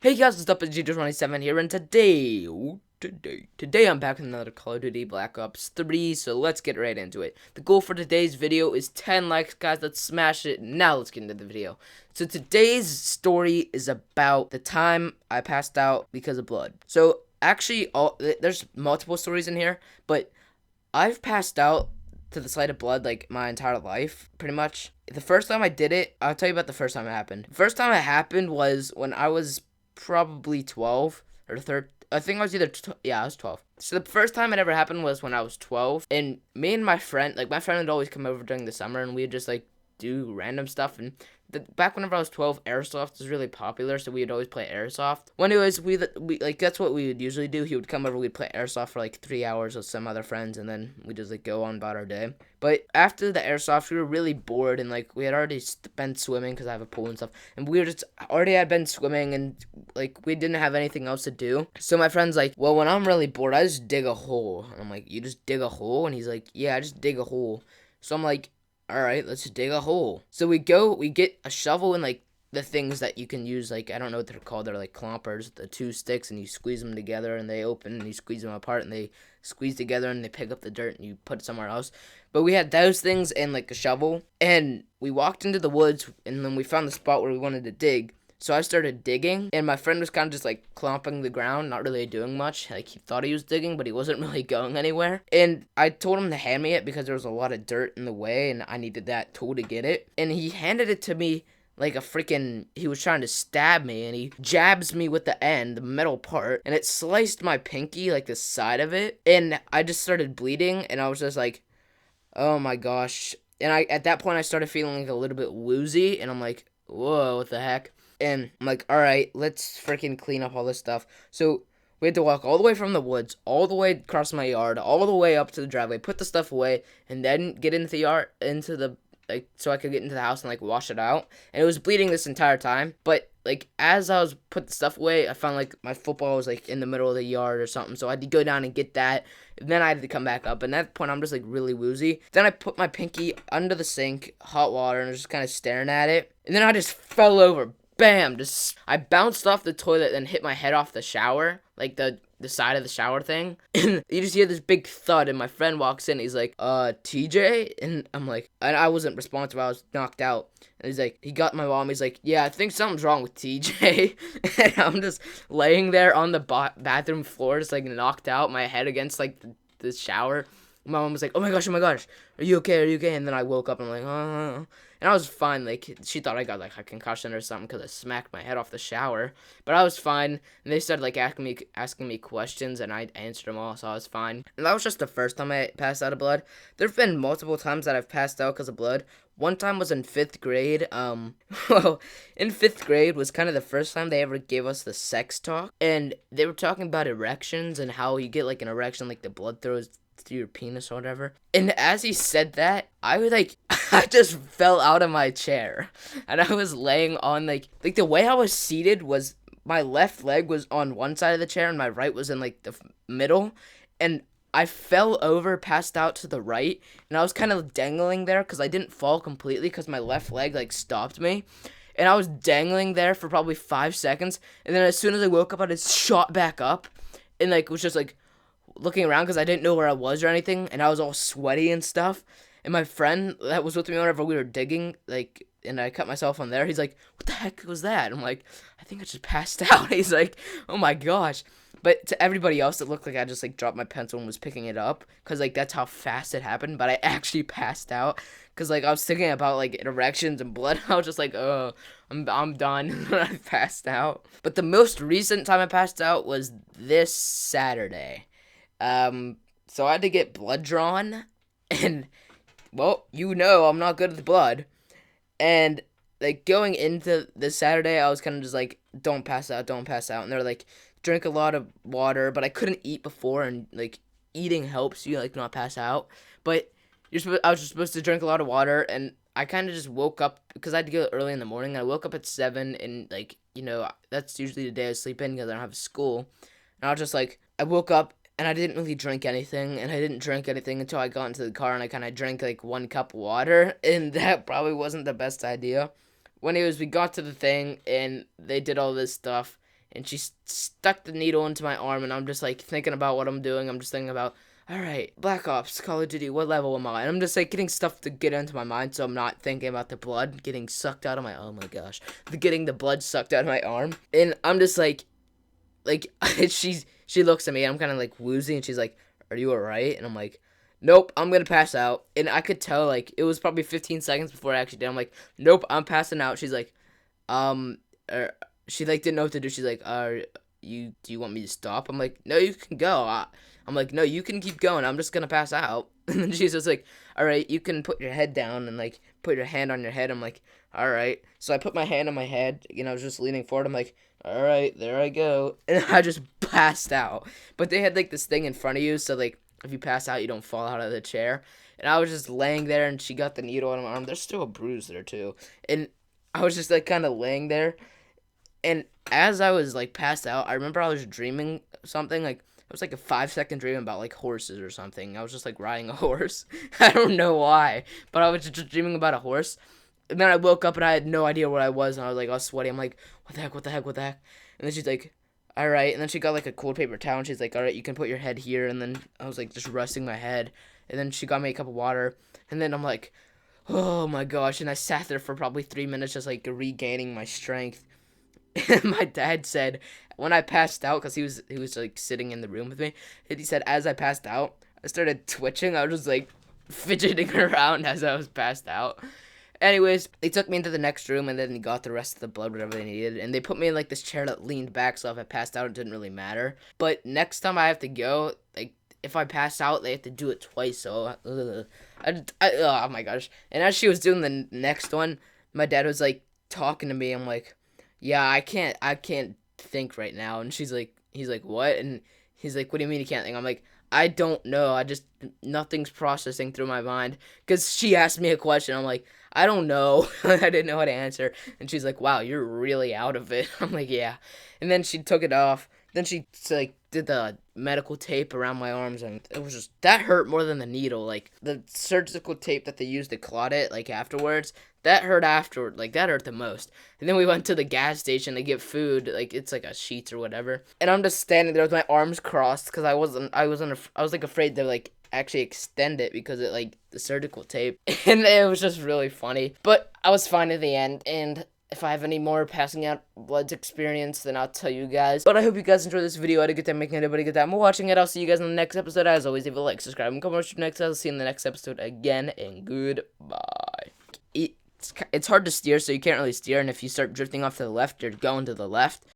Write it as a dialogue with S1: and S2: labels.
S1: Hey guys, what's up? It's G27 here, and today I'm back with another Call of Duty Black Ops 3, so let's get right into it. The goal for today's video is 10 likes, guys. Let's smash it. Now let's get into the video. So today's story is about the time I passed out because of blood. So actually, there's multiple stories in here, but I've passed out to the sight of blood like my entire life, pretty much. The first time I did it, I'll tell you about the first time it happened. The first time it happened was when I was probably 12 or I think I was I was 12. So the first time it ever happened was when I was 12, and me and my friend would always come over during the summer, and we'd just like do random stuff. And back whenever I was 12, airsoft was really popular, so we'd always play airsoft. Well, anyways, we like that's what we would usually do. He would come over, we'd play airsoft for like 3 hours with some other friends, and then we just like go on about our day. But after the airsoft, we were really bored, and like we had already been swimming because I have a pool and stuff, and we were just already had been swimming, and like we didn't have anything else to do. So my friend's like, well, when I'm really bored, I just dig a hole. And I'm like, you just dig a hole? And he's like, yeah, I just dig a hole. So I'm like, all right, let's dig a hole. So we get a shovel and like the things that you can use, like I don't know what they're called, they're like clompers, the two sticks, and you squeeze them together and they open, and you squeeze them apart and they squeeze together and they pick up the dirt and you put it somewhere else. But we had those things and like a shovel, and we walked into the woods, and then we found the spot where we wanted to dig. So I started digging, and my friend was kind of just like clomping the ground, not really doing much. Like he thought he was digging, but he wasn't really going anywhere. And I told him to hand me it because there was a lot of dirt in the way, and I needed that tool to get it. And he handed it to me like he was trying to stab me, and he jabs me with the end, the metal part, and it sliced my pinky, like the side of it. And I just started bleeding, and I was just like, oh my gosh. And at that point, I started feeling like a little bit woozy, and I'm like, whoa, what the heck? And I'm like, all right, let's freaking clean up all this stuff. So we had to walk all the way from the woods, all the way across my yard, all the way up to the driveway, put the stuff away, and then get into the yard, so I could get into the house and like wash it out. And it was bleeding this entire time. But like as I was putting the stuff away, I found like my football was like in the middle of the yard or something. So I had to go down and get that. And then I had to come back up. And at that point, I'm just like really woozy. Then I put my pinky under the sink, hot water, and I was just kind of staring at it. And then I just fell over. Bam! I bounced off the toilet and hit my head off the shower, like the side of the shower thing. And you just hear this big thud, and my friend walks in. He's like, TJ? And I'm like, and I wasn't responsive. I was knocked out. And he's like, he got my mom. He's like, yeah, I think something's wrong with TJ. And I'm just laying there on the bathroom floor, just like knocked out, my head against like the shower. My mom was like, oh my gosh, are you okay? And then I woke up and I'm like, oh. And I was fine. Like, she thought I got like a concussion or something because I smacked my head off the shower. But I was fine. And they started like asking me questions, and I answered them all, so I was fine. And that was just the first time I passed out of blood. There've been multiple times that I've passed out because of blood. One time was in 5th grade. Well, in 5th grade was kind of the first time they ever gave us the sex talk. And they were talking about erections and how you get like an erection, like the blood through your penis or whatever. And as he said that, I just fell out of my chair, and I was laying on like the way I was seated was my left leg was on one side of the chair and my right was in like the middle, and I fell over, passed out to the right, and I was kind of dangling there because I didn't fall completely because my left leg like stopped me. And I was dangling there for probably 5 seconds, and then as soon as I woke up, I just shot back up, and like was just like looking around because I didn't know where I was or anything, and I was all sweaty and stuff. And my friend that was with me whenever we were digging, like, and I cut myself on there, he's like, what the heck was that? I'm like, I think I just passed out. He's like, oh my gosh. But to everybody else, it looked like I just like dropped my pencil and was picking it up, because like that's how fast it happened. But I actually passed out because like I was thinking about like erections and blood. I was just like, oh, I'm done. When I passed out. But the most recent time I passed out was this Saturday. So I had to get blood drawn, and well, I'm not good with blood. And like going into this Saturday, I was kind of just like, don't pass out. And they're like, drink a lot of water, but I couldn't eat before, and like eating helps you like not pass out. But I was just supposed to drink a lot of water, and I kind of just woke up because I had to go early in the morning. I woke up at 7, and like, that's usually the day I sleep in because I don't have school. And I was just like, I woke up, and I didn't really drink anything, and I didn't drink anything until I got into the car, and I kind of drank like 1 cup of water, and that probably wasn't the best idea. Anyways, we got to the thing, and they did all this stuff, and she stuck the needle into my arm, and I'm just like thinking about what I'm doing. I'm just thinking about, all right, Black Ops, Call of Duty, what level am I? And I'm just like getting stuff to get into my mind, so I'm not thinking about the blood getting sucked out of my, oh my gosh, getting the blood sucked out of my arm. And I'm just like she looks at me, and I'm kind of like woozy, and she's like, are you alright? And I'm like, nope, I'm gonna pass out. And I could tell, like, it was probably 15 seconds before I actually did. I'm like, nope, I'm passing out. She's like, um, she like didn't know what to do. She's like, do you want me to stop? I'm like, no, you can go. I'm like, no, you can keep going. I'm just gonna pass out. And then she's just like, all right, you can put your head down and like put your hand on your head. I'm like, all right. So I put my hand on my head. I was just leaning forward. I'm like, all right, there I go. And I just passed out. But they had like this thing in front of you, so like if you pass out, you don't fall out of the chair. And I was just laying there, and she got the needle on my arm. There's still a bruise there too. And I was just like kind of laying there. And as I was like passed out, I remember I was dreaming something like, it was like a 5-second dream about like horses or something. I was just like riding a horse. I don't know why, but I was just dreaming about a horse. And then I woke up and I had no idea where I was, and I was like all sweaty. I'm like, what the heck, what the heck, what the heck? And then she's like, all right. And then she got like a cold paper towel, and she's like, all right, you can put your head here. And then I was like just resting my head. And then she got me a cup of water. And then I'm like, oh my gosh. And I sat there for probably 3 minutes just like regaining my strength. And my dad said when I passed out, because he was like sitting in the room with me, and he said as I passed out, I started twitching. I was just like fidgeting around as I was passed out. Anyways, they took me into the next room, and then they got the rest of the blood, whatever they needed, and they put me in like this chair that leaned back, so if I passed out, it didn't really matter. But next time I have to go, like if I pass out, they have to do it twice. So oh my gosh. And as she was doing the next one, my dad was like talking to me. I'm like, yeah, I can't think right now. And he's like, what? And he's like, what do you mean you can't think? I'm like, I don't know. Nothing's processing through my mind. Because she asked me a question. I'm like, I don't know. I didn't know how to answer. And she's like, wow, you're really out of it. I'm like, yeah. And then she took it off. Then she like did the medical tape around my arms, and it was just, that hurt more than the needle. Like the surgical tape that they used to clot it, like afterwards, that hurt afterward. Like that hurt the most. And then we went to the gas station to get food, like it's like a Sheetz or whatever. And I'm just standing there with my arms crossed because I was like afraid to like actually extend it because it like the surgical tape. And it was just really funny. But I was fine in the end, and if I have any more passing out bloods experience, then I'll tell you guys. But I hope you guys enjoyed this video. I had a good time making it. Everybody good time watching it. I'll see you guys in the next episode. As always, leave a like, subscribe, and comment next. I'll see you in the next episode again, and goodbye. It's hard to steer, so you can't really steer, and if you start drifting off to the left, you're going to the left.